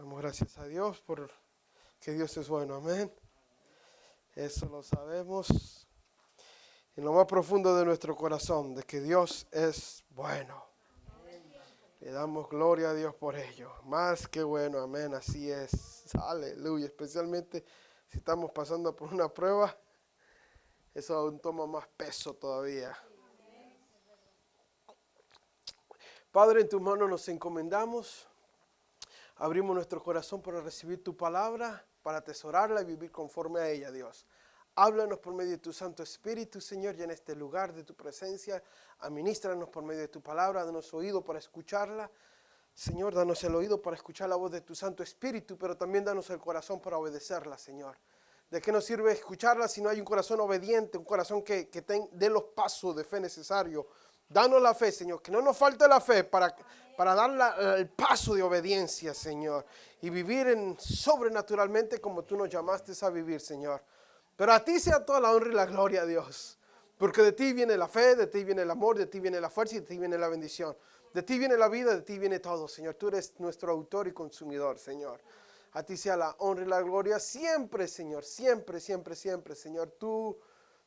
Damos gracias a Dios por que Dios es bueno, amén. Eso lo sabemos en lo más profundo de nuestro corazón, de que Dios es bueno. Le damos gloria a Dios por ello. Más que bueno, amén, así es. Aleluya, especialmente si estamos pasando por una prueba, eso aún toma más peso todavía. Padre, en tus manos nos encomendamos. Abrimos nuestro corazón para recibir tu palabra, para atesorarla y vivir conforme a ella, Dios. Háblanos por medio de tu Santo Espíritu, Señor, y en este lugar de tu presencia. Administranos por medio de tu palabra, danos oído para escucharla. Señor, danos el oído para escuchar la voz de tu Santo Espíritu, pero también danos el corazón para obedecerla, Señor. ¿De qué nos sirve escucharla si no hay un corazón obediente, un corazón que dé los pasos de fe necesarios? Danos la fe, Señor, que no nos falte la fe para dar el paso de obediencia, Señor, y vivir sobrenaturalmente como tú nos llamaste a vivir, Señor. Pero a ti sea toda la honra y la gloria, Dios, porque de ti viene la fe, de ti viene el amor, de ti viene la fuerza y de ti viene la bendición. De ti viene la vida, de ti viene todo, Señor. Tú eres nuestro autor y consumidor, Señor. A ti sea la honra y la gloria siempre, Señor, siempre, siempre, siempre, Señor. Tú,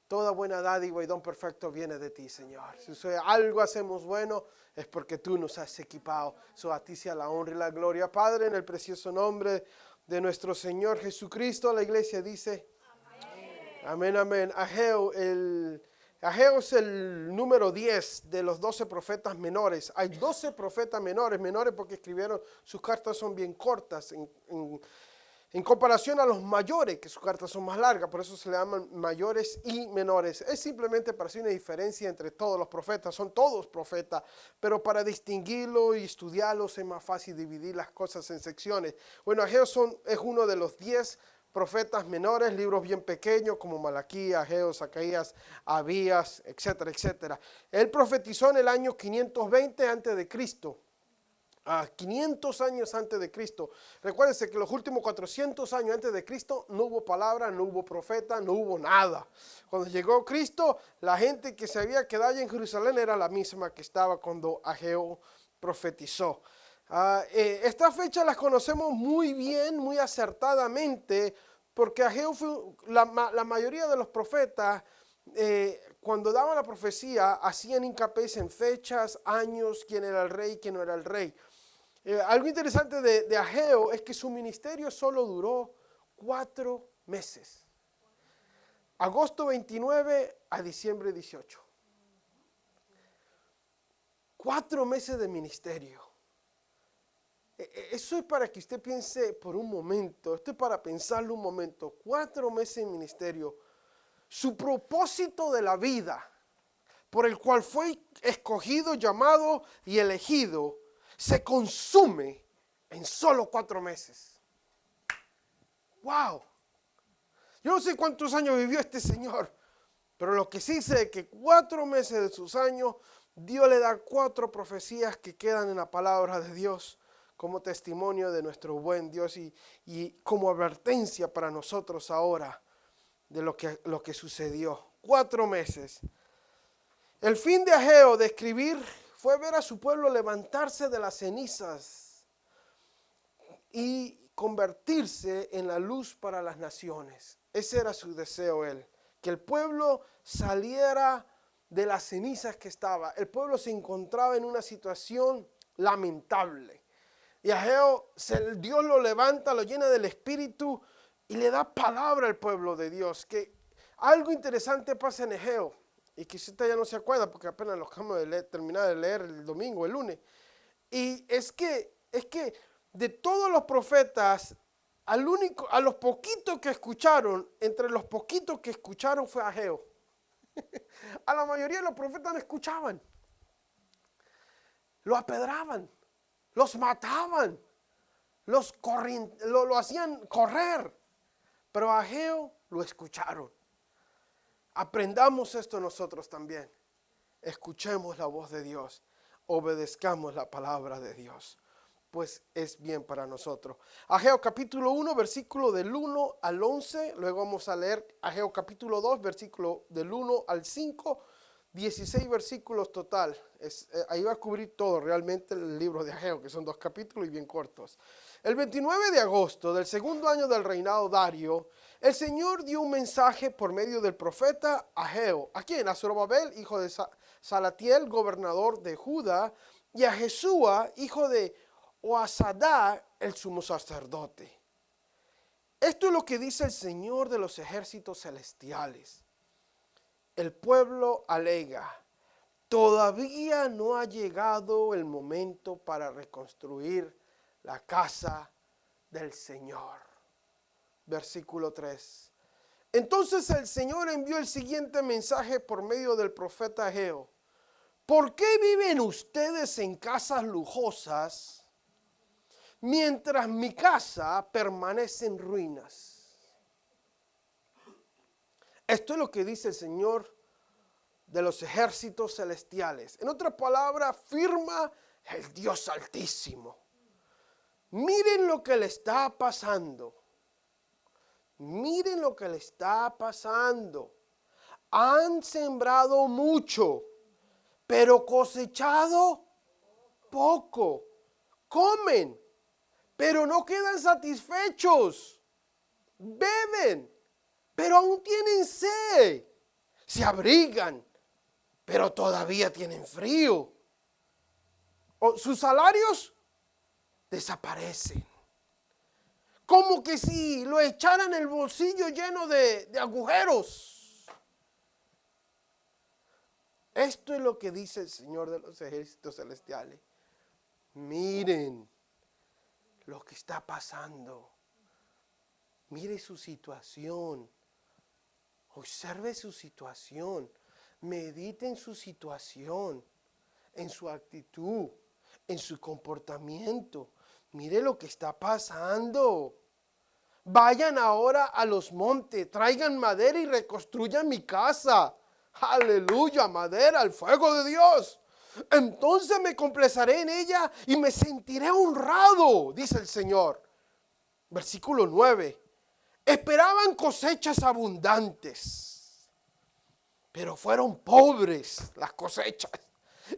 toda buena dádiva y don perfecto viene de ti, Señor. Si algo hacemos bueno, es porque tú nos has equipado. A ti sea la honra y la gloria, Padre, en el precioso nombre de nuestro Señor Jesucristo. La iglesia dice, amén, amén. Ageo es el número 10 de los 12 profetas menores. Hay 12 profetas menores porque escribieron, sus cartas son bien cortas en comparación a los mayores, que sus cartas son más largas, por eso se le llaman mayores y menores. Es simplemente para hacer una diferencia entre todos los profetas, son todos profetas, pero para distinguirlos y estudiarlos es más fácil dividir las cosas en secciones. Bueno, Ageo es uno de los 10 profetas menores, libros bien pequeños como Malaquías, Ageo, Zacarías, Abías, etcétera, etcétera. Él profetizó en el año 520 antes de Cristo. 500 años antes de Cristo. Recuérdense que los últimos 400 años antes de Cristo no hubo palabra, no hubo profeta, no hubo nada. Cuando llegó Cristo, la gente que se había quedado allá en Jerusalén era la misma que estaba cuando Ageo profetizó. Estas fechas las conocemos muy bien, muy acertadamente, porque Ageo fue la mayoría de los profetas, cuando daban la profecía, hacían hincapié en fechas, años, quién era el rey, quién no era el rey. Algo interesante de Ageo es que su ministerio solo duró 4 meses. Agosto 29 a diciembre 18. 4 meses de ministerio. Eso es para que usted piense por un momento, esto es para pensarlo un momento. 4 meses en ministerio. Su propósito de la vida, por el cual fue escogido, llamado y elegido, se consume en solo 4 meses. ¡Wow! Yo no sé cuántos años vivió este señor, pero lo que sí sé es que 4 meses de sus años, Dios le da 4 profecías que quedan en la palabra de Dios como testimonio de nuestro buen Dios y como advertencia para nosotros ahora de lo que sucedió. 4 meses. El fin de Ageo de escribir fue ver a su pueblo levantarse de las cenizas y convertirse en la luz para las naciones. Ese era su deseo él, que el pueblo saliera de las cenizas que estaba. El pueblo se encontraba en una situación lamentable. Y Ageo, Dios lo levanta, lo llena del Espíritu y le da palabra al pueblo de Dios. Que algo interesante pasa en Ageo. Y que usted ya no se acuerda porque apenas lo acabamos de terminar de leer el domingo, el lunes. Y es que de todos los profetas, a los poquitos que escucharon, entre los poquitos que escucharon fue Ageo. A la mayoría de los profetas no escuchaban. Lo apedraban, los mataban, lo hacían correr. Pero a Ageo lo escucharon. Aprendamos esto nosotros también. Escuchemos la voz de Dios. Obedezcamos la palabra de Dios. Pues es bien para nosotros. Ageo capítulo 1, versículo del 1 al 11. Luego vamos a leer Ageo capítulo 2, versículo del 1 al 5. 16 versículos total. Ahí va a cubrir todo realmente el libro de Ageo, que son 2 capítulos y bien cortos. El 29 de agosto del segundo año del reinado Dario, el Señor dio un mensaje por medio del profeta Ageo. ¿A quién? A Zorobabel, hijo de Salatiel, gobernador de Judá, y a Jesúa, hijo de Oasadá, el sumo sacerdote. Esto es lo que dice el Señor de los ejércitos celestiales. El pueblo alega, todavía no ha llegado el momento para reconstruir la casa del Señor. Versículo 3. Entonces el Señor envió el siguiente mensaje por medio del profeta Ageo. ¿Por qué viven ustedes en casas lujosas mientras mi casa permanece en ruinas? Esto es lo que dice el Señor de los ejércitos celestiales. En otras palabras, afirma el Dios Altísimo. Miren lo que le está pasando. Miren lo que le está pasando. Han sembrado mucho, pero cosechado poco. Comen, pero no quedan satisfechos. Beben, pero aún tienen sed. Se abrigan, pero todavía tienen frío. Sus salarios desaparecen. Como que si lo echaran el bolsillo lleno de agujeros. Esto es lo que dice el Señor de los ejércitos celestiales. Miren lo que está pasando. Mire su situación. Observe su situación. Medite en su situación, en su actitud, en su comportamiento. Mire lo que está pasando. Vayan ahora a los montes, traigan madera y reconstruyan mi casa. Aleluya, madera, el fuego de Dios. Entonces me complaceré en ella y me sentiré honrado, dice el Señor. Versículo 9. Esperaban cosechas abundantes, pero fueron pobres las cosechas.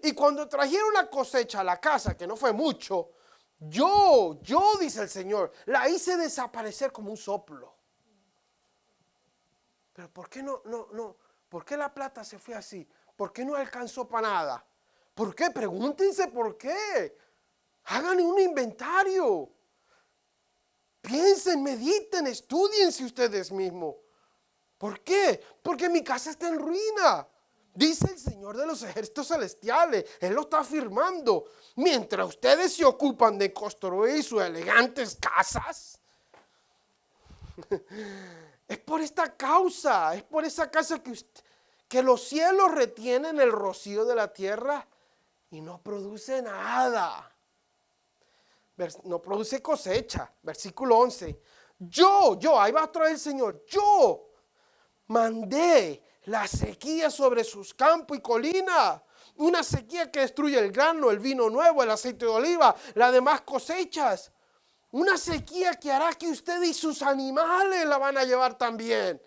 Y cuando trajeron la cosecha a la casa, que no fue mucho, yo, dice el Señor, la hice desaparecer como un soplo. Pero ¿por qué no? ¿Por qué la plata se fue así? ¿Por qué no alcanzó para nada? ¿Por qué? Pregúntense por qué. Hagan un inventario. Piensen, mediten, estudiense ustedes mismos. ¿Por qué? Porque mi casa está en ruina. Dice el Señor de los ejércitos celestiales. Él lo está afirmando. Mientras ustedes se ocupan de construir sus elegantes casas, es por esta causa, es por esa casa que los cielos retienen el rocío de la tierra y no produce nada. No produce cosecha. Versículo 11. Ahí va a traer el Señor. Yo mandé la sequía sobre sus campos y colinas. Una sequía que destruye el grano, el vino nuevo, el aceite de oliva, las demás cosechas. Una sequía que hará que usted y sus animales la van a llevar también.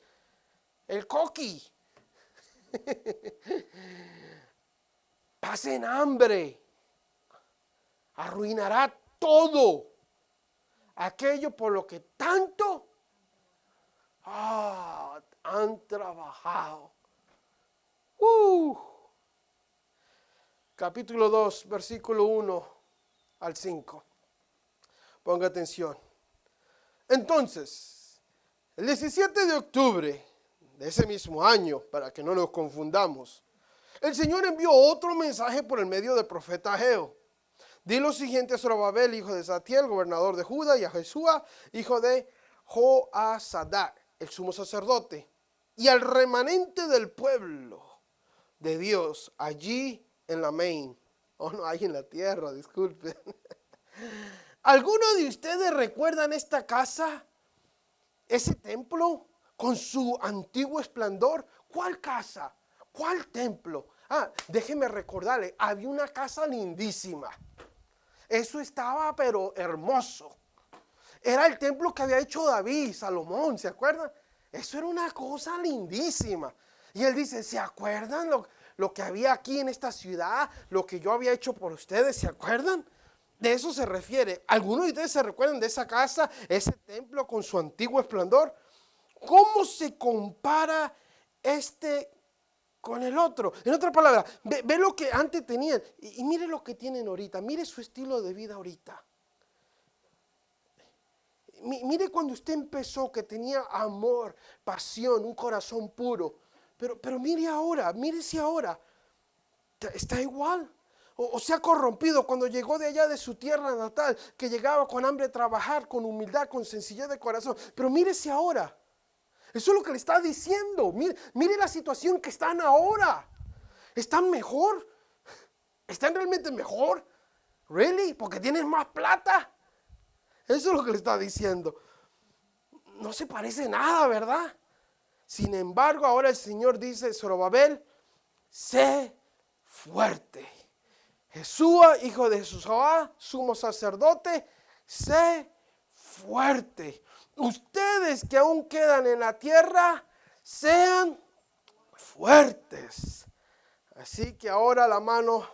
El coqui. Pasen hambre. Arruinará todo aquello por lo que tanto han trabajado. Capítulo 2, versículo 1 al 5. Ponga atención. Entonces, el 17 de octubre de ese mismo año, para que no nos confundamos, el Señor envió otro mensaje por el medio del profeta Ageo. Di lo siguiente a Zorobabel, hijo de Salatiel, gobernador de Judá, y a Jesúa, hijo de Joasadá, el sumo sacerdote, y al remanente del pueblo de Dios, allí en la Main. No, ahí en la tierra, disculpen. ¿Alguno de ustedes recuerdan esta casa? ¿Ese templo con su antiguo esplendor? ¿Cuál casa? ¿Cuál templo? Déjeme recordarle, había una casa lindísima. Eso estaba pero hermoso. Era el templo que había hecho David, Salomón, ¿se acuerdan? Eso era una cosa lindísima. Y él dice, ¿se acuerdan lo que había aquí en esta ciudad, lo que yo había hecho por ustedes, ¿se acuerdan? De eso se refiere. ¿Algunos de ustedes se recuerdan de esa casa, ese templo con su antiguo esplendor? ¿Cómo se compara este con el otro? En otras palabras, ve lo que antes tenían y mire lo que tienen ahorita. Mire su estilo de vida ahorita. Mire cuando usted empezó, que tenía amor, pasión, un corazón puro. Pero mire ahora, mírese ahora. Está igual. O se ha corrompido cuando llegó de allá de su tierra natal, que llegaba con hambre de trabajar, con humildad, con sencillez de corazón. Pero mírese ahora. Eso es lo que le está diciendo. Mire la situación que están ahora. ¿Están mejor? ¿Están realmente mejor? ¿Really? ¿Porque tienen más plata? Eso es lo que le está diciendo. No se parece nada, ¿verdad? Sin embargo, ahora el Señor dice, Zorobabel, sé fuerte. Jesúa, hijo de Josué, sumo sacerdote, sé fuerte. Ustedes que aún quedan en la tierra, sean fuertes. Así que ahora manos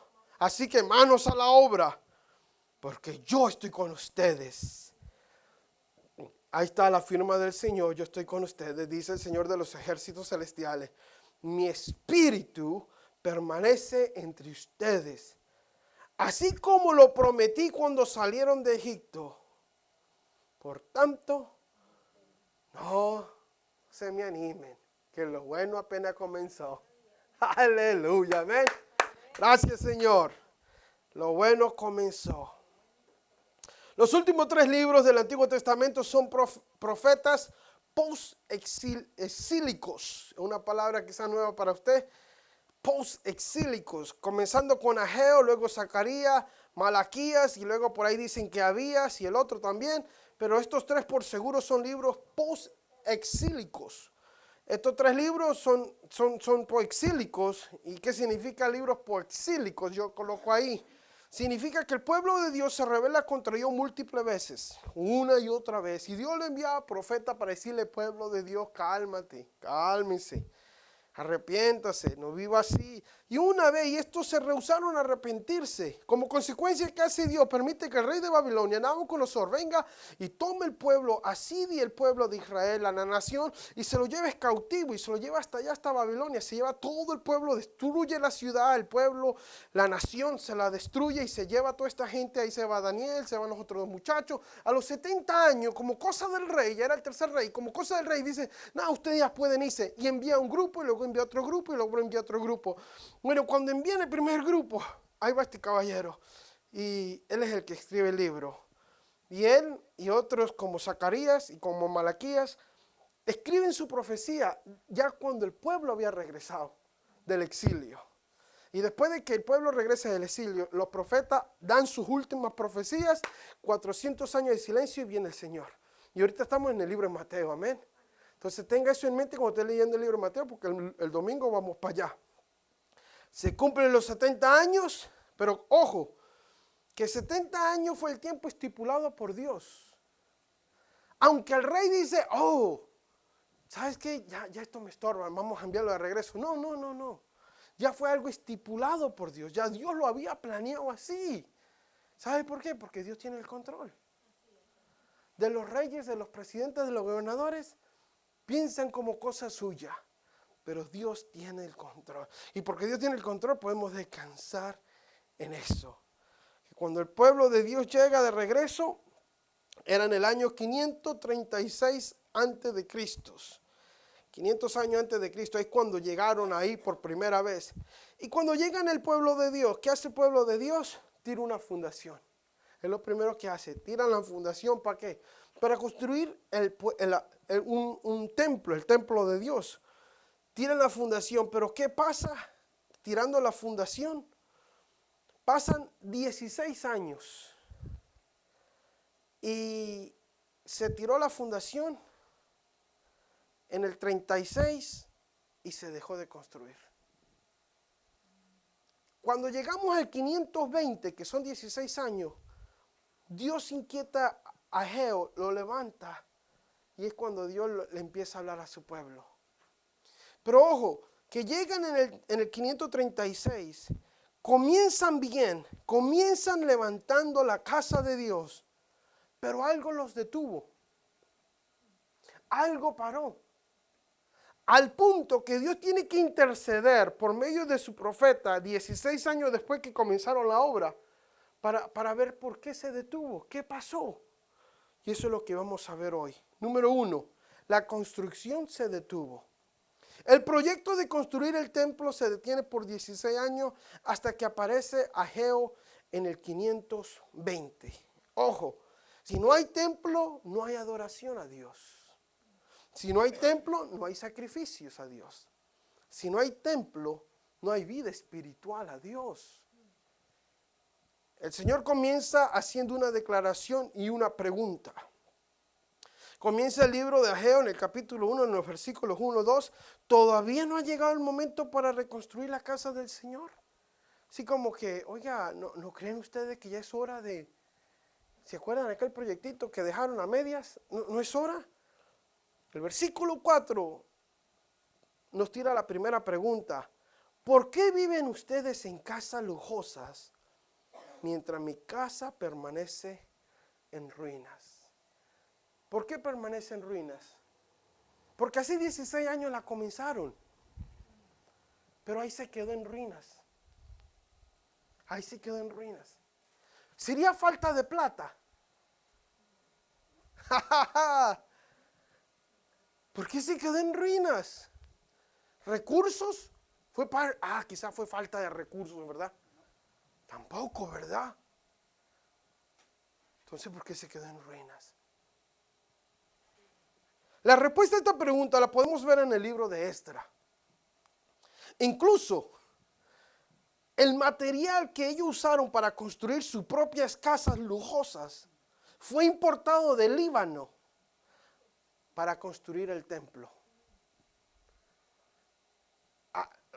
a la obra, porque yo estoy con ustedes. Ahí está la firma del Señor, yo estoy con ustedes, dice el Señor de los ejércitos celestiales. Mi espíritu permanece entre ustedes, así como lo prometí cuando salieron de Egipto. Por tanto, no se me animen, que lo bueno apenas comenzó. Aleluya, amén. Gracias, Señor. Lo bueno comenzó. Los últimos 3 libros del Antiguo Testamento son profetas post-exílicos. Una palabra quizás nueva para usted. Post-exílicos. Comenzando con Ageo, luego Zacarías, Malaquías y luego por ahí dicen que Abías y el otro también. Pero estos 3 por seguro son libros post-exílicos. Estos 3 libros son poexílicos. ¿Y qué significa libros poexílicos? Yo coloco ahí. Significa que el pueblo de Dios se rebela contra Dios múltiples veces, una y otra vez. Y Dios le envía a profeta para decirle, pueblo de Dios, cálmate, cálmense, arrepiéntase, no viva así. Y una vez, y estos se rehusaron a arrepentirse. Como consecuencia, ¿qué hace Dios? Permite que el rey de Babilonia, Nabucodonosor, venga y tome el pueblo, asidie el pueblo de Israel, a la nación, y se lo lleve cautivo, y se lo lleva hasta allá, hasta Babilonia. Se lleva todo el pueblo, destruye la ciudad, el pueblo, la nación, se la destruye y se lleva a toda esta gente. Ahí se va Daniel, se van los otros 2 muchachos. A los 70 años, como cosa del rey, ya era el tercer rey, como cosa del rey, dice, no, ustedes ya pueden irse. Y envía un grupo, y luego envía otro grupo, y luego envía otro grupo. Bueno, cuando envían el primer grupo, ahí va este caballero, y él es el que escribe el libro. Y él y otros como Zacarías y como Malaquías escriben su profecía ya cuando el pueblo había regresado del exilio. Y después de que el pueblo regrese del exilio, los profetas dan sus últimas profecías, 400 años de silencio y viene el Señor. Y ahorita estamos en el libro de Mateo, amén. Entonces tenga eso en mente cuando esté leyendo el libro de Mateo, porque el domingo vamos para allá. Se cumplen los 70 años, pero ojo, que 70 años fue el tiempo estipulado por Dios. Aunque el rey dice, ¿sabes qué? Ya esto me estorba, vamos a enviarlo de regreso. No. Ya fue algo estipulado por Dios, ya Dios lo había planeado así. ¿Sabe por qué? Porque Dios tiene el control. De los reyes, de los presidentes, de los gobernadores, piensan como cosa suya. Pero Dios tiene el control. Y porque Dios tiene el control, podemos descansar en eso. Cuando el pueblo de Dios llega de regreso, era en el año 536 antes de Cristo. 500 años antes de Cristo es cuando llegaron ahí por primera vez. Y cuando llegan el pueblo de Dios, ¿qué hace el pueblo de Dios? Tira una fundación. Es lo primero que hace. Tiran la fundación, ¿para qué? Para construir un templo, el templo de Dios. Tiran la fundación, pero ¿qué pasa? Tirando la fundación, pasan 16 años y se tiró la fundación en el 36 y se dejó de construir. Cuando llegamos al 520, que son 16 años, Dios inquieta a Ageo, lo levanta y es cuando Dios le empieza a hablar a su pueblo. Pero ojo, que llegan en el 536, comienzan bien, comienzan levantando la casa de Dios, pero algo los detuvo, algo paró, al punto que Dios tiene que interceder por medio de su profeta 16 años después que comenzaron la obra, para ver por qué se detuvo, qué pasó. Y eso es lo que vamos a ver hoy. Número 1, la construcción se detuvo. El proyecto de construir el templo se detiene por 16 años hasta que aparece Ageo en el 520. Ojo, si no hay templo, no hay adoración a Dios. Si no hay templo, no hay sacrificios a Dios. Si no hay templo, no hay vida espiritual a Dios. El Señor comienza haciendo una declaración y una pregunta. Comienza el libro de Ageo en el capítulo 1, en los versículos 1, 2. Todavía no ha llegado el momento para reconstruir la casa del Señor. Así como que, oiga, ¿no creen ustedes que ya es hora de... ¿Se acuerdan de aquel proyectito que dejaron a medias? ¿No es hora? El versículo 4 nos tira la primera pregunta. ¿Por qué viven ustedes en casas lujosas mientras mi casa permanece en ruinas? ¿Por qué permanece en ruinas? Porque hace 16 años la comenzaron, pero ahí se quedó en ruinas. Ahí se quedó en ruinas. ¿Sería falta de plata? ¿Por qué se quedó en ruinas? ¿Recursos? Quizás fue falta de recursos, ¿verdad? Tampoco, ¿verdad? Entonces, ¿por qué se quedó en ruinas? La respuesta a esta pregunta la podemos ver en el libro de Esdras. Incluso, el material que ellos usaron para construir sus propias casas lujosas fue importado del Líbano para construir el templo.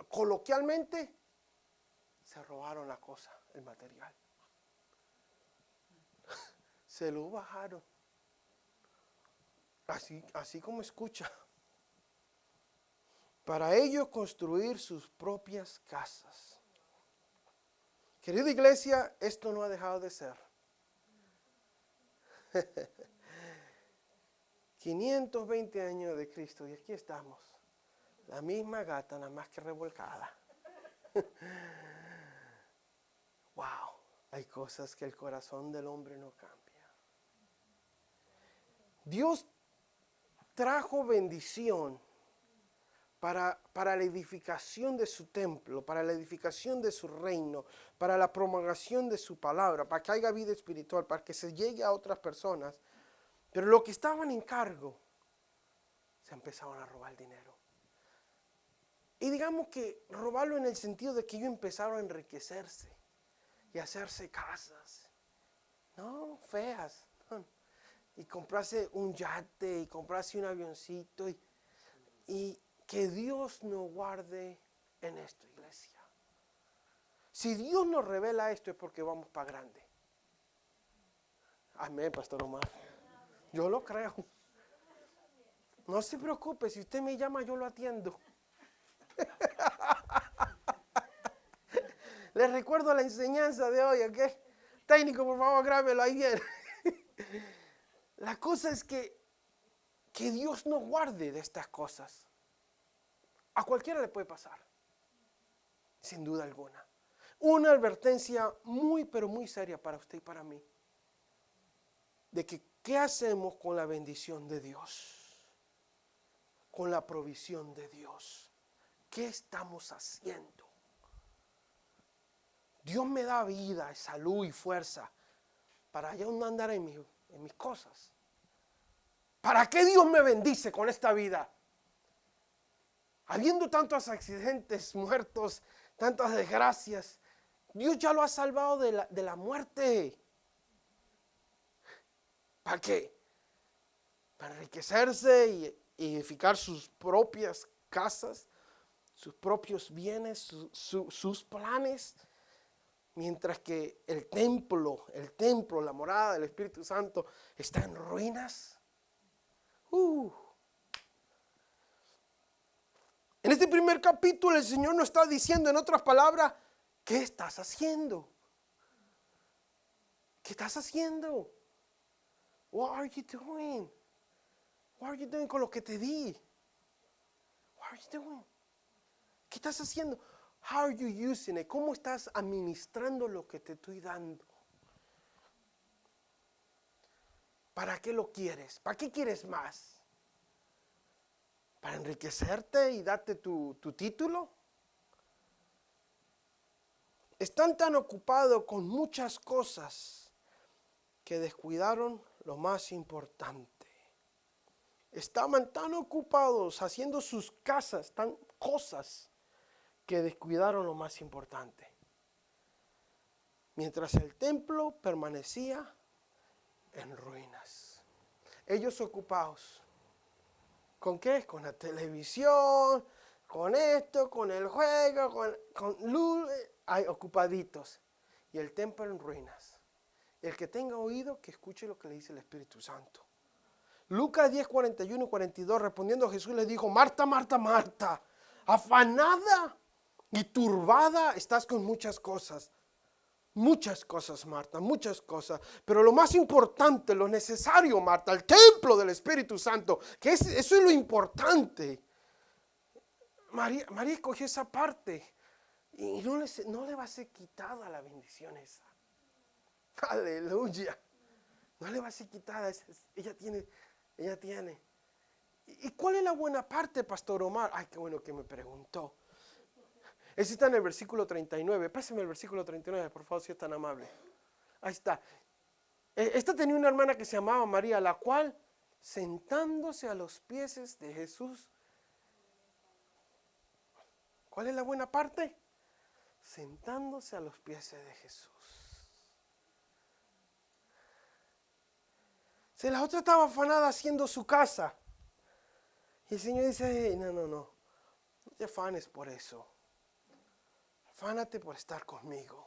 Coloquialmente, se robaron la cosa, el material. Se lo bajaron. Así como escucha. Para ellos construir sus propias casas. Querida iglesia, esto no ha dejado de ser. 520 años de Cristo y aquí estamos. La misma gata, nada más que revolcada. Wow, hay cosas que el corazón del hombre no cambia. Dios trajo bendición para la edificación de su templo, para la edificación de su reino, para la promulgación de su palabra, para que haya vida espiritual, para que se llegue a otras personas. Pero los que estaban en cargo se empezaron a robar el dinero. Y digamos que robarlo en el sentido de que ellos empezaron a enriquecerse y a hacerse casas, no feas, y comprarse un yate y comprarse un avioncito y que Dios nos guarde en esto, iglesia. Si Dios nos revela esto es porque vamos para grande. Amén, Pastor Omar. Yo lo creo. No se preocupe, si usted me llama yo lo atiendo. Les recuerdo la enseñanza de hoy, ¿ok? Técnico, por favor, grábelo ahí bien. La cosa es que Dios nos guarde de estas cosas. A cualquiera le puede pasar, sin duda alguna. Una advertencia muy, pero muy seria para usted y para mí. De que, ¿qué hacemos con la bendición de Dios? Con la provisión de Dios. ¿Qué estamos haciendo? Dios me da vida, salud y fuerza para yo no andar en mis cosas. ¿Para qué Dios me bendice con esta vida? Habiendo tantos accidentes, muertos, tantas desgracias, Dios ya lo ha salvado de la muerte. ¿Para qué? Para enriquecerse y edificar sus propias casas, sus propios bienes, sus planes. Mientras que el templo, la morada del Espíritu Santo está en ruinas. En En este primer capítulo el Señor nos está diciendo, en otras palabras, ¿qué estás haciendo? ¿Qué estás haciendo? What are you doing? What are you doing con lo que te di? What are you doing? ¿Qué estás haciendo? How are you using it? ¿Cómo estás administrando lo que te estoy dando? ¿Para qué lo quieres? ¿Para qué quieres más? ¿Para enriquecerte y darte tu título? Están tan ocupados con muchas cosas que descuidaron lo más importante. Estaban tan ocupados haciendo sus casas, tan cosas, que descuidaron lo más importante. Mientras el templo permanecía en ruinas. Ellos ocupados. ¿Con qué? Con la televisión, con esto, con el juego, con luz, hay ocupaditos. Y el templo en ruinas. El que tenga oído, que escuche lo que le dice el Espíritu Santo. Lucas 10, 41 y 42, respondiendo a Jesús, le dijo, Marta, Marta, Marta, afanada y turbada estás con muchas cosas. Muchas cosas, Marta, muchas cosas. Pero lo más importante, lo necesario, Marta, el templo del Espíritu Santo, que eso es lo importante. María escogió esa parte y no le va a ser quitada la bendición esa. Aleluya. No le va a ser quitada. Ella tiene. ¿Y cuál es la buena parte, Pastor Omar? Ay, qué bueno que me preguntó. Ese está en el versículo 39. Pásame el versículo 39, por favor, si es tan amable. Ahí está. Esta tenía una hermana que se llamaba María, la cual, sentándose a los pies de Jesús. ¿Cuál es la buena parte? Sentándose a los pies de Jesús. Si la otra estaba afanada haciendo su casa. Y el Señor dice, hey, no te afanes por eso. Afánate por estar conmigo.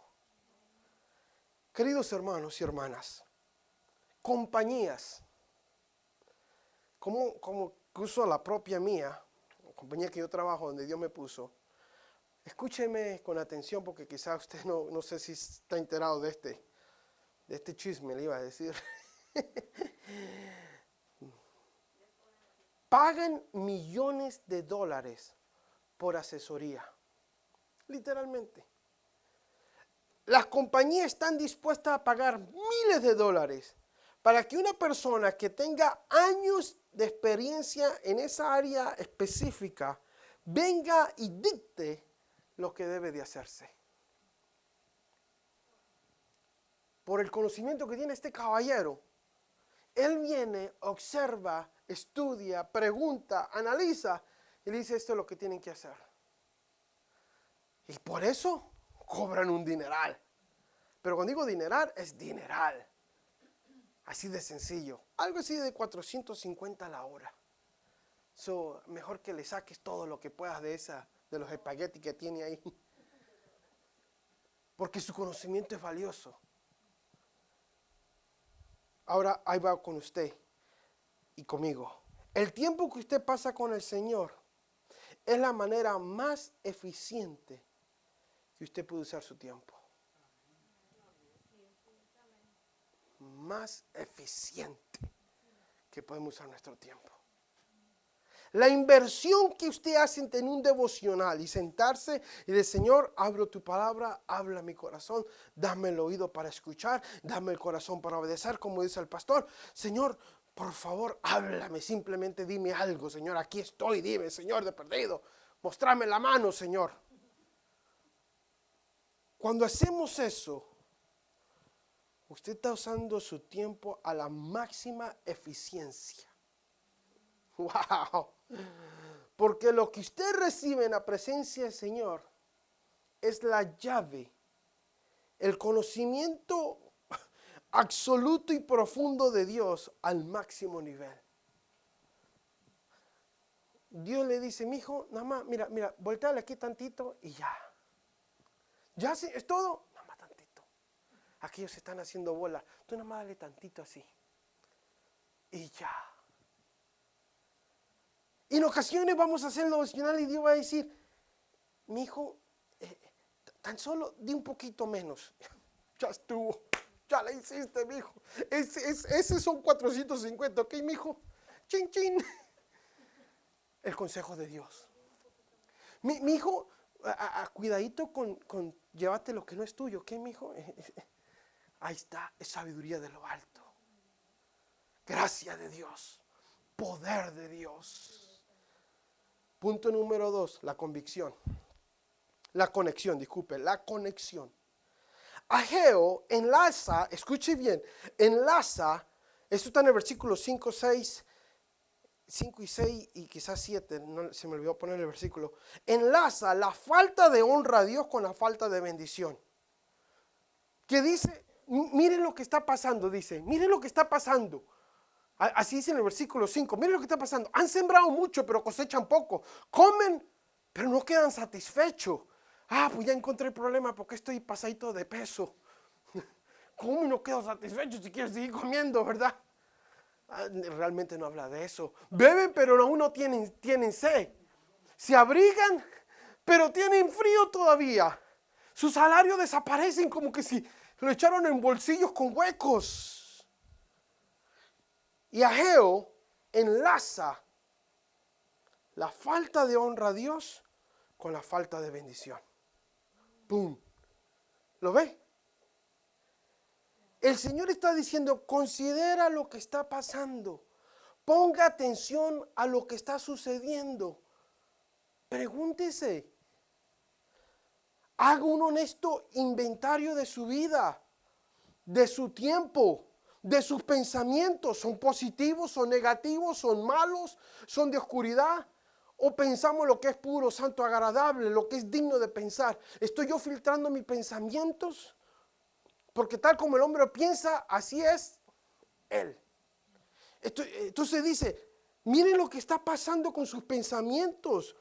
Queridos hermanos y hermanas, compañías, como uso la propia mía, la compañía que yo trabajo, donde Dios me puso, escúcheme con atención porque quizás usted no sé si está enterado de este chisme, le iba a decir. Pagan millones de dólares por asesoría. Literalmente. Las compañías están dispuestas a pagar miles de dólares para que una persona que tenga años de experiencia en esa área específica venga y dicte lo que debe de hacerse. Por el conocimiento que tiene este caballero, él viene, observa, estudia, pregunta, analiza y le dice esto es lo que tienen que hacer. Y por eso cobran un dineral. Pero cuando digo dineral, es dineral. Así de sencillo. Algo así de 450 a la hora. Mejor que le saques todo lo que puedas de los espaguetis que tiene ahí. Porque su conocimiento es valioso. Ahora ahí va con usted y conmigo. El tiempo que usted pasa con el Señor es la manera más eficiente que usted puede usar su tiempo. Más eficiente que podemos usar nuestro tiempo. La inversión que usted hace en tener un devocional y sentarse y decir, Señor, abro tu palabra, habla mi corazón, dame el oído para escuchar, dame el corazón para obedecer, como dice el pastor. Señor, por favor, háblame, simplemente dime algo, Señor, aquí estoy, dime, Señor, de perdido, mostrame la mano, Señor. Cuando hacemos eso, usted está usando su tiempo a la máxima eficiencia. ¡Wow! Porque lo que usted recibe en la presencia del Señor es la llave, el conocimiento absoluto y profundo de Dios al máximo nivel. Dios le dice, mi hijo, nada más, mira, volteale aquí tantito y ya. ¿Ya sí? ¿Es todo? Nada más tantito. Aquellos se están haciendo bola. Tú nada más dale tantito así. Y ya. Y en ocasiones vamos a hacer el devocional y Dios va a decir, mi hijo, tan solo di un poquito menos. Ya estuvo, ya la hiciste, mi hijo. Ese son 450, ¿ok, mi hijo? Chin, chin. El consejo de Dios. Mi hijo, cuidadito con llévate lo que no es tuyo, ¿ok, mi hijo? Ahí está, es sabiduría de lo alto. Gracia de Dios. Poder de Dios. Punto número 2, la convicción. La conexión, disculpe, la conexión. Ageo enlaza, escuche bien, enlaza, esto está en el versículo 5 y 6 y quizás 7, no, se me olvidó poner el versículo. Enlaza la falta de honra a Dios con la falta de bendición. Que dice, miren lo que está pasando, dice, miren lo que está pasando. Así dice en el versículo 5, miren lo que está pasando. Han sembrado mucho, pero cosechan poco. Comen, pero no quedan satisfechos. Pues ya encontré el problema porque estoy pasadito de peso. ¿Cómo no quedo satisfecho si quieres seguir comiendo, verdad? Realmente no habla de eso. Beben, pero aún no tienen sed. Se abrigan, pero tienen frío todavía. Su salario desaparecen como que si lo echaron en bolsillos con huecos. Y Ageo enlaza la falta de honra a Dios con la falta de bendición. ¡Pum! ¿Lo ve? El Señor está diciendo, considera lo que está pasando. Ponga atención a lo que está sucediendo. Pregúntese. Haga un honesto inventario de su vida, de su tiempo, de sus pensamientos. ¿Son positivos, son negativos, son malos, son de oscuridad? ¿O pensamos lo que es puro, santo, agradable, lo que es digno de pensar? ¿Estoy yo filtrando mis pensamientos? Porque tal como el hombre piensa, así es él. Entonces dice, miren lo que está pasando con sus pensamientos.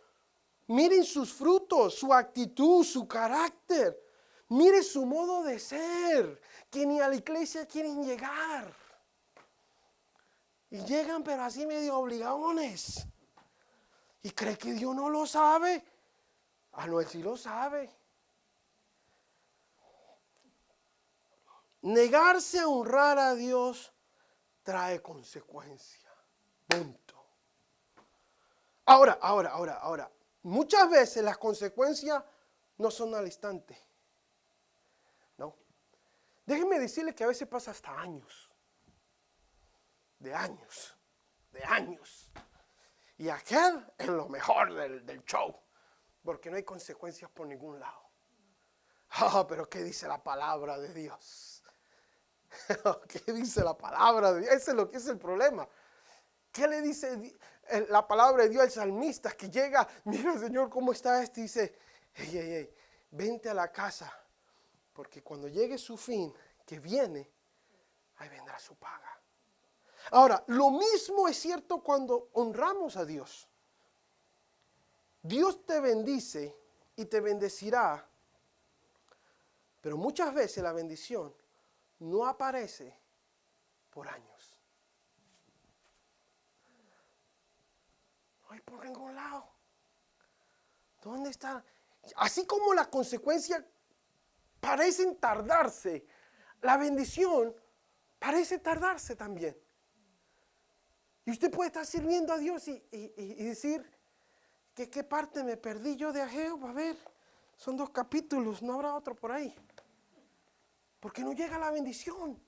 Miren sus frutos, su actitud, su carácter. Miren su modo de ser, que ni a la iglesia quieren llegar. Y llegan pero así medio obligadones. ¿Y cree que Dios no lo sabe? No, Él sí lo sabe. Negarse a honrar a Dios trae consecuencia. Punto. Ahora. Muchas veces las consecuencias no son al instante. No. Déjenme decirle que a veces pasa hasta años. De años. Y aquel es lo mejor del show. Porque no hay consecuencias por ningún lado. Pero ¿qué dice la palabra de Dios? ¿Qué dice la palabra de Dios? Ese es lo que es el problema. ¿Qué le dice la palabra de Dios al salmista que llega? Mira, Señor, ¿cómo está este? Y dice, hey, vente a la casa, porque cuando llegue su fin, que viene, ahí vendrá su paga. Ahora, lo mismo es cierto cuando honramos a Dios. Dios te bendice y te bendecirá, pero muchas veces la bendición no aparece por años. No hay por ningún lado. ¿Dónde está? Así como las consecuencias parecen tardarse, la bendición parece tardarse también. Y usted puede estar sirviendo a Dios y decir, ¿qué parte me perdí yo de Ageo? A ver, son 2 capítulos, no habrá otro por ahí. Porque no llega la bendición.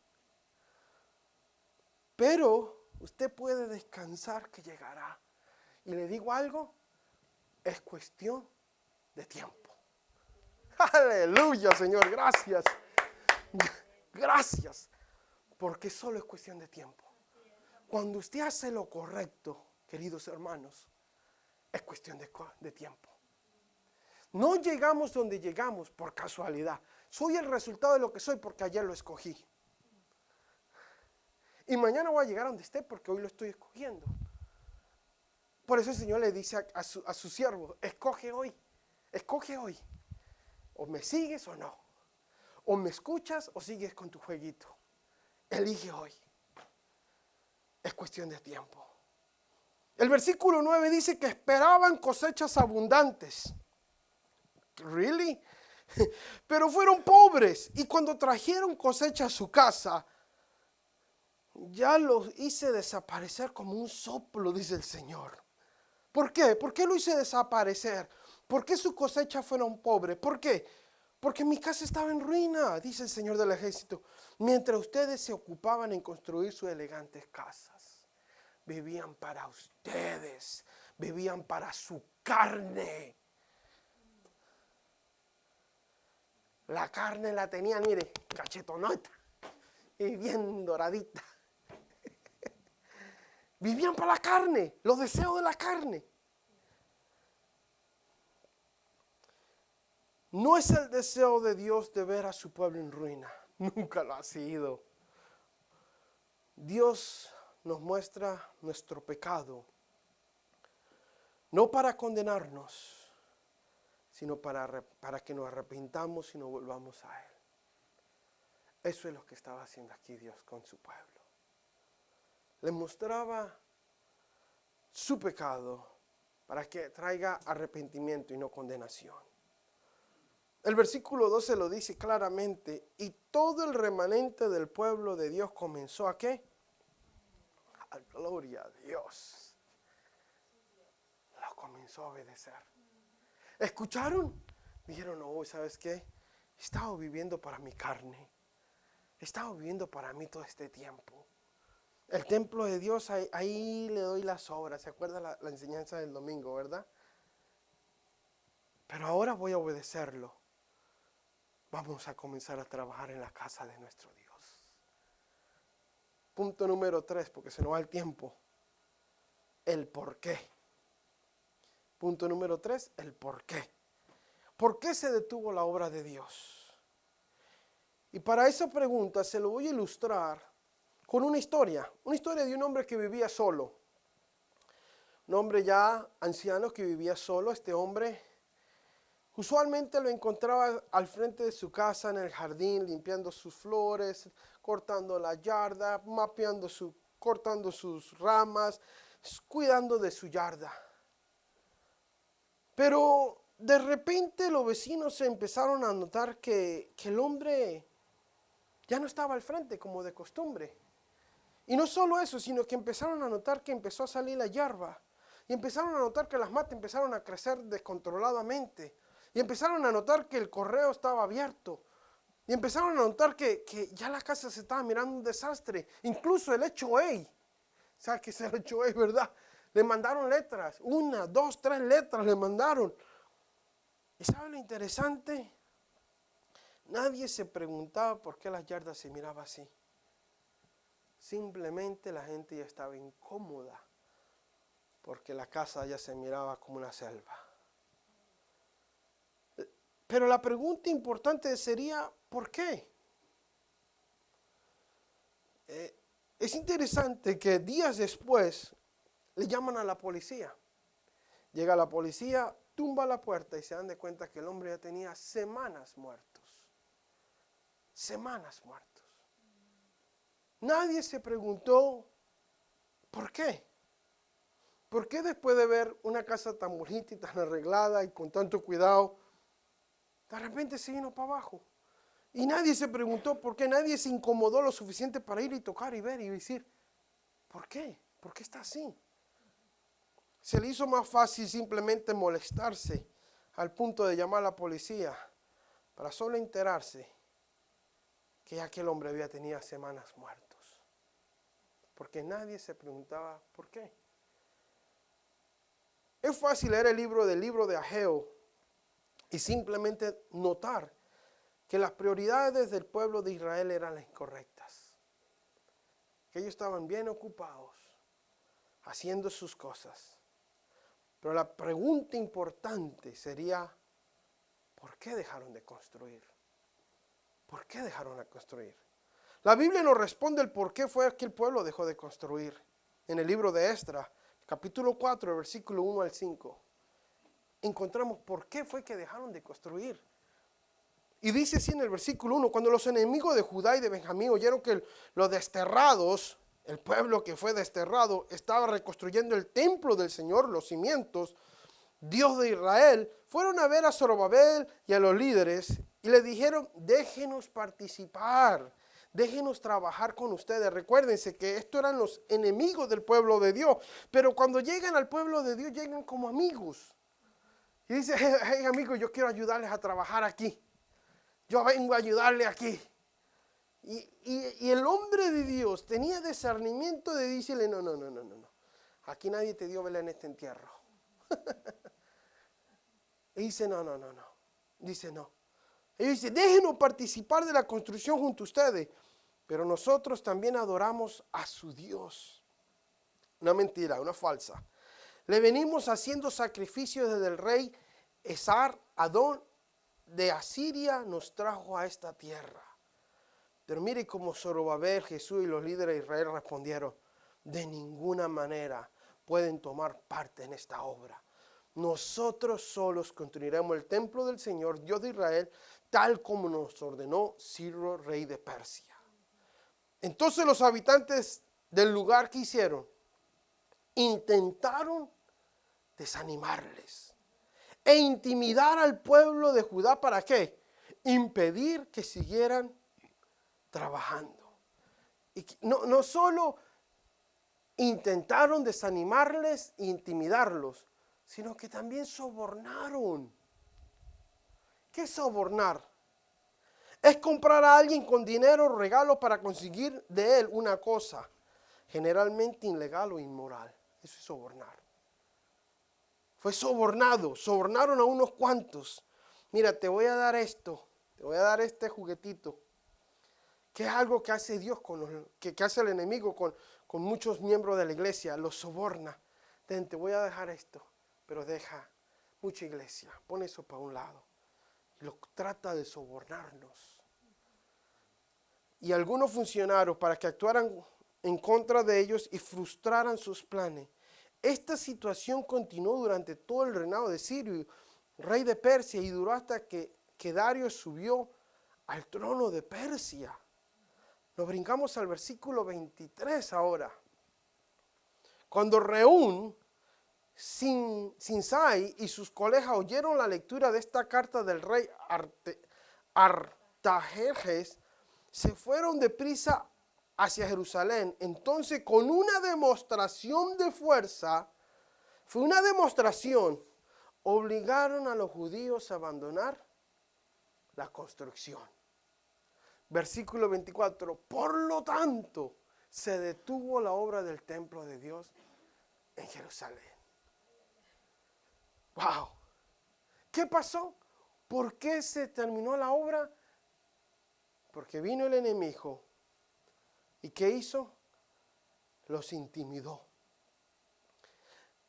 Pero usted puede descansar que llegará. Y le digo algo, es cuestión de tiempo. Aleluya, Señor, gracias. Gracias, porque solo es cuestión de tiempo. Cuando usted hace lo correcto, queridos hermanos, es cuestión de tiempo. No llegamos donde llegamos por casualidad. Soy el resultado de lo que soy porque ayer lo escogí. Y mañana voy a llegar a donde esté porque hoy lo estoy escogiendo. Por eso el Señor le dice a su siervo, escoge hoy. O me sigues o no. O me escuchas o sigues con tu jueguito. Elige hoy. Es cuestión de tiempo. El versículo 9 dice que esperaban cosechas abundantes. ¿Really? Pero fueron pobres, y cuando trajeron cosecha a su casa, ya los hice desaparecer como un soplo, dice el Señor. ¿Por qué? ¿Por qué lo hice desaparecer? ¿Por qué su cosecha fueron pobres? ¿Por qué? Porque mi casa estaba en ruina, dice el Señor del ejército. Mientras ustedes se ocupaban en construir sus elegantes casas, vivían para ustedes, vivían para su carne. La carne la tenían, mire, cachetonota y bien doradita. Vivían para la carne, los deseos de la carne. No es el deseo de Dios de ver a su pueblo en ruina. Nunca lo ha sido. Dios nos muestra nuestro pecado, no para condenarnos, sino para que nos arrepintamos y nos volvamos a Él. Eso es lo que estaba haciendo aquí Dios con su pueblo. Le mostraba su pecado para que traiga arrepentimiento y no condenación. El versículo 12 lo dice claramente, y todo el remanente del pueblo de Dios comenzó ¿a qué? A gloria a Dios. Lo comenzó a obedecer. ¿Escucharon? Dijeron, no, ¿sabes qué? He estado viviendo para mi carne. He estado viviendo para mí todo este tiempo. El templo de Dios, ahí le doy las obras. ¿Se acuerda la enseñanza del domingo, verdad? Pero ahora voy a obedecerlo. Vamos a comenzar a trabajar en la casa de nuestro Dios. Punto número 3, porque se nos va el tiempo. El por qué. Punto número 3, el por qué. ¿Por qué se detuvo la obra de Dios? Y para esa pregunta se lo voy a ilustrar con una historia de un hombre que vivía solo. Un hombre ya anciano que vivía solo. Este hombre usualmente lo encontraba al frente de su casa en el jardín, limpiando sus flores, cortando la yarda, cortando sus ramas, cuidando de su yarda. Pero de repente los vecinos se empezaron a notar que el hombre ya no estaba al frente como de costumbre. Y no solo eso, sino que empezaron a notar que empezó a salir la hierba. Y empezaron a notar que las matas empezaron a crecer descontroladamente. Y empezaron a notar que el correo estaba abierto. Y empezaron a notar que ya la casa se estaba mirando un desastre. Incluso el HOA, ¿sabes qué es el HOA, verdad? Le mandaron letras, 1, 2, 3 letras le mandaron. ¿Y sabe lo interesante? Nadie se preguntaba por qué las yardas se miraban así. Simplemente la gente ya estaba incómoda porque la casa ya se miraba como una selva. Pero la pregunta importante sería, ¿por qué? Es interesante que días después le llaman a la policía. Llega la policía, tumba la puerta y se dan de cuenta que el hombre ya tenía semanas muertos. Semanas muertos. Nadie se preguntó, ¿por qué? ¿Por qué después de ver una casa tan bonita y tan arreglada y con tanto cuidado, de repente se vino para abajo? Y nadie se preguntó por qué, nadie se incomodó lo suficiente para ir y tocar y ver y decir, ¿por qué? ¿Por qué está así? Se le hizo más fácil simplemente molestarse al punto de llamar a la policía para solo enterarse que aquel hombre había tenido semanas muertos. Porque nadie se preguntaba por qué. Es fácil leer el libro de Ageo y simplemente notar que las prioridades del pueblo de Israel eran las incorrectas. Que ellos estaban bien ocupados haciendo sus cosas. Pero la pregunta importante sería, ¿por qué dejaron de construir? ¿Por qué dejaron de construir? La Biblia nos responde el por qué fue que el pueblo dejó de construir. En el libro de Esdras, capítulo 4, versículo 1 al 5. Encontramos por qué fue que dejaron de construir. Y dice así en el versículo 1, cuando los enemigos de Judá y de Benjamín oyeron que los desterrados el pueblo que fue desterrado, estaba reconstruyendo el templo del Señor, los cimientos, Dios de Israel, fueron a ver a Zorobabel y a los líderes y le dijeron, déjenos participar, déjenos trabajar con ustedes. Recuérdense que estos eran los enemigos del pueblo de Dios, pero cuando llegan al pueblo de Dios, llegan como amigos. Y dice, hey amigos, yo quiero ayudarles a trabajar aquí. Yo vengo a ayudarle aquí. Y el hombre de Dios tenía discernimiento de decirle, no. Aquí nadie te dio vela en este entierro. Y dice, no. Dice, no. Y dice, déjenos participar de la construcción junto a ustedes. Pero nosotros también adoramos a su Dios. Una mentira, una falsa. Le venimos haciendo sacrificios desde el rey Esar Adón de Asiria nos trajo a esta tierra. Pero mire cómo Zorobabel, Jesús y los líderes de Israel respondieron, de ninguna manera pueden tomar parte en esta obra. Nosotros solos construiremos el templo del Señor, Dios de Israel, tal como nos ordenó Ciro, rey de Persia. Entonces los habitantes del lugar que hicieron, intentaron desanimarles e intimidar al pueblo de Judá. ¿Para qué? Impedir que siguieran trabajando. Y no solo intentaron desanimarles e intimidarlos, sino que también sobornaron. ¿Qué es sobornar? Es comprar a alguien con dinero o regalo para conseguir de él una cosa, generalmente ilegal o inmoral. Eso es sobornar. Fue sobornado, sobornaron a unos cuantos. Mira, te voy a dar esto, te voy a dar este juguetito, que es algo que hace Dios, que hace el enemigo con muchos miembros de la iglesia, los soborna. Te voy a dejar esto, pero deja mucha iglesia, pon eso para un lado. Y lo trata de sobornarnos. Y algunos funcionarios para que actuaran en contra de ellos y frustraran sus planes. Esta situación continuó durante todo el reinado de Sirio, rey de Persia, y duró hasta que Darío subió al trono de Persia. Nos brincamos al versículo 23 ahora. Cuando Reún, Sinsai y sus colegas oyeron la lectura de esta carta del rey Artajerjes, se fueron deprisa hacia Jerusalén. Entonces, con una demostración de fuerza, fue una demostración, obligaron a los judíos a abandonar la construcción. Versículo 24, por lo tanto, se detuvo la obra del templo de Dios en Jerusalén. ¡Wow! ¿Qué pasó? ¿Por qué se terminó la obra? Porque vino el enemigo. ¿Y qué hizo? Los intimidó.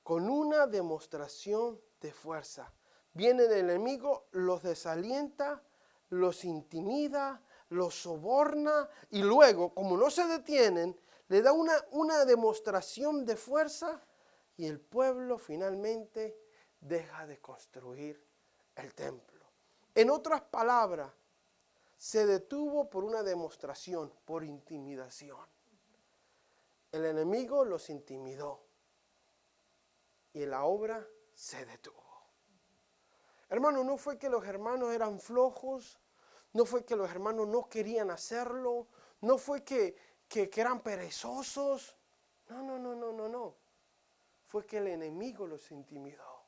Con una demostración de fuerza. Viene el enemigo, los desalienta, los intimida, los soborna y luego, como no se detienen, le da una demostración de fuerza y el pueblo finalmente deja de construir el templo. En otras palabras, se detuvo por una demostración, por intimidación. El enemigo los intimidó y la obra se detuvo. Hermano, no fue que los hermanos eran flojos, no fue que los hermanos no querían hacerlo, no fue que eran perezosos. No. Fue que el enemigo los intimidó.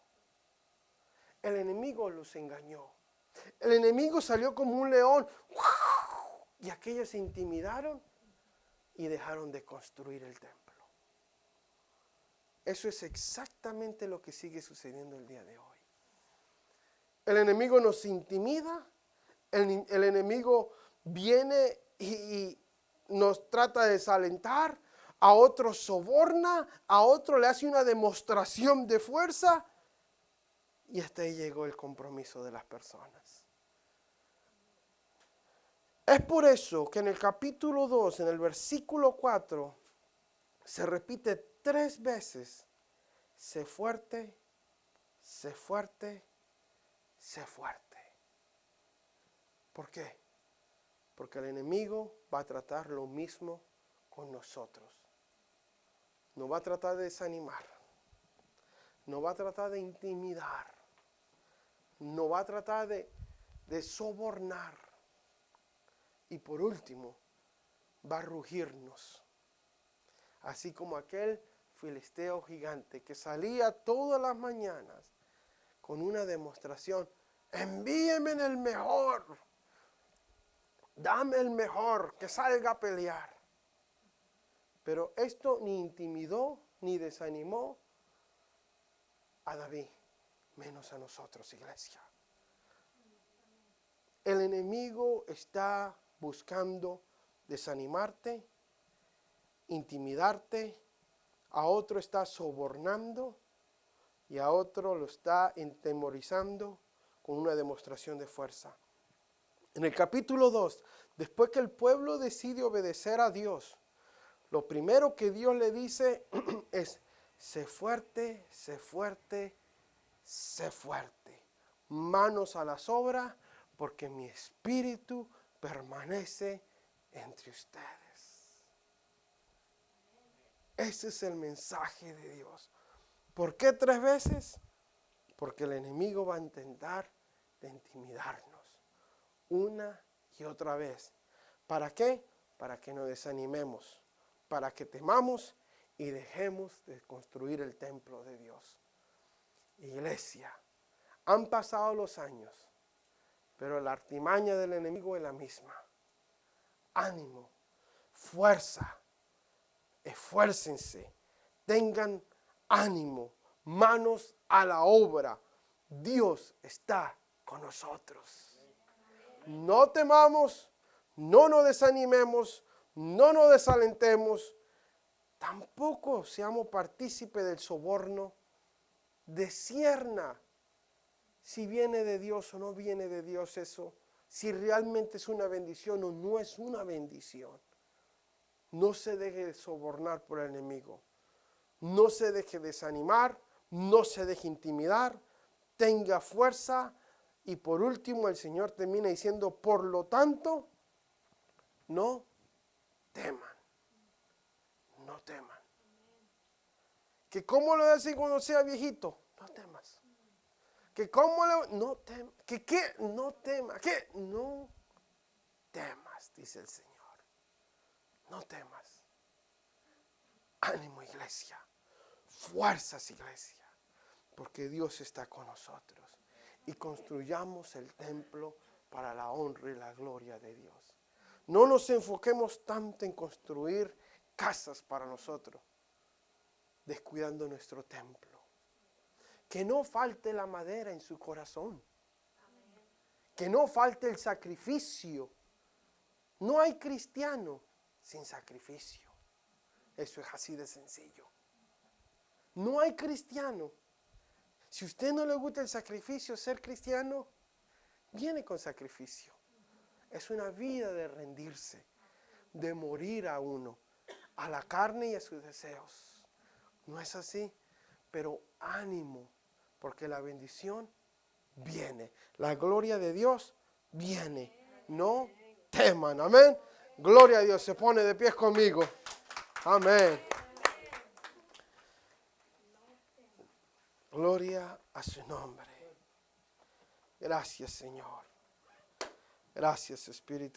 El enemigo los engañó. El enemigo salió como un león y aquellos se intimidaron y dejaron de construir el templo. Eso es exactamente lo que sigue sucediendo el día de hoy. El enemigo nos intimida, el enemigo viene y nos trata de desalentar, a otro soborna, a otro le hace una demostración de fuerza y hasta ahí llegó el compromiso de las personas. Es por eso que en el capítulo 2, en el versículo 4, se repite 3 veces, sé fuerte, sé fuerte, sé fuerte. ¿Por qué? Porque el enemigo va a tratar lo mismo con nosotros. no va a tratar de desanimar, no va a tratar de intimidar, no va a tratar de sobornar. Y por último, va a rugirnos. Así como aquel filisteo gigante que salía todas las mañanas con una demostración: envíeme en el mejor, dame el mejor, que salga a pelear. Pero esto ni intimidó ni desanimó a David, menos a nosotros, iglesia. El enemigo está buscando desanimarte, intimidarte, a otro está sobornando y a otro lo está entemorizando con una demostración de fuerza. En el capítulo 2, después que el pueblo decide obedecer a Dios, lo primero que Dios le dice es: sé fuerte, sé fuerte, sé fuerte. Manos a las obras, porque mi espíritu permanece entre ustedes. Ese es el mensaje de Dios. ¿Por qué 3 veces? Porque el enemigo va a intentar de intimidarnos una y otra vez. ¿Para qué? Para que nos desanimemos, para que temamos y dejemos de construir el templo de Dios. Iglesia, han pasado los años, pero la artimaña del enemigo es la misma. Ánimo, fuerza, esfuércense, tengan ánimo, manos a la obra. Dios está con nosotros. No temamos, no nos desanimemos, no nos desalentemos, tampoco seamos partícipes del soborno. Discierna si viene de Dios o no viene de Dios eso, si realmente es una bendición o no es una bendición. No se deje sobornar por el enemigo, no se deje desanimar, no se deje intimidar, tenga fuerza. Y por último el Señor termina diciendo: por lo tanto, no teman, no teman. ¿Que cómo lo voy a decir cuando sea viejito? No temas. ¿Que cómo no temas? ¿Que qué? No temas. ¿Qué? No temas, dice el Señor. No temas. Ánimo, iglesia. Fuerzas, iglesia. Porque Dios está con nosotros. Y construyamos el templo para la honra y la gloria de Dios. No nos enfoquemos tanto en construir casas para nosotros, descuidando nuestro templo. Que no falte la madera en su corazón. Que no falte el sacrificio. No hay cristiano sin sacrificio. Eso es así de sencillo. No hay cristiano. Si a usted no le gusta el sacrificio, ser cristiano viene con sacrificio. Es una vida de rendirse, de morir a uno, a la carne y a sus deseos. ¿No es así? Pero ánimo, porque la bendición viene. La gloria de Dios viene. No teman. Amén. Gloria a Dios. Se pone de pie conmigo. Amén. Gloria a su nombre. Gracias, Señor. Gracias, Espíritu.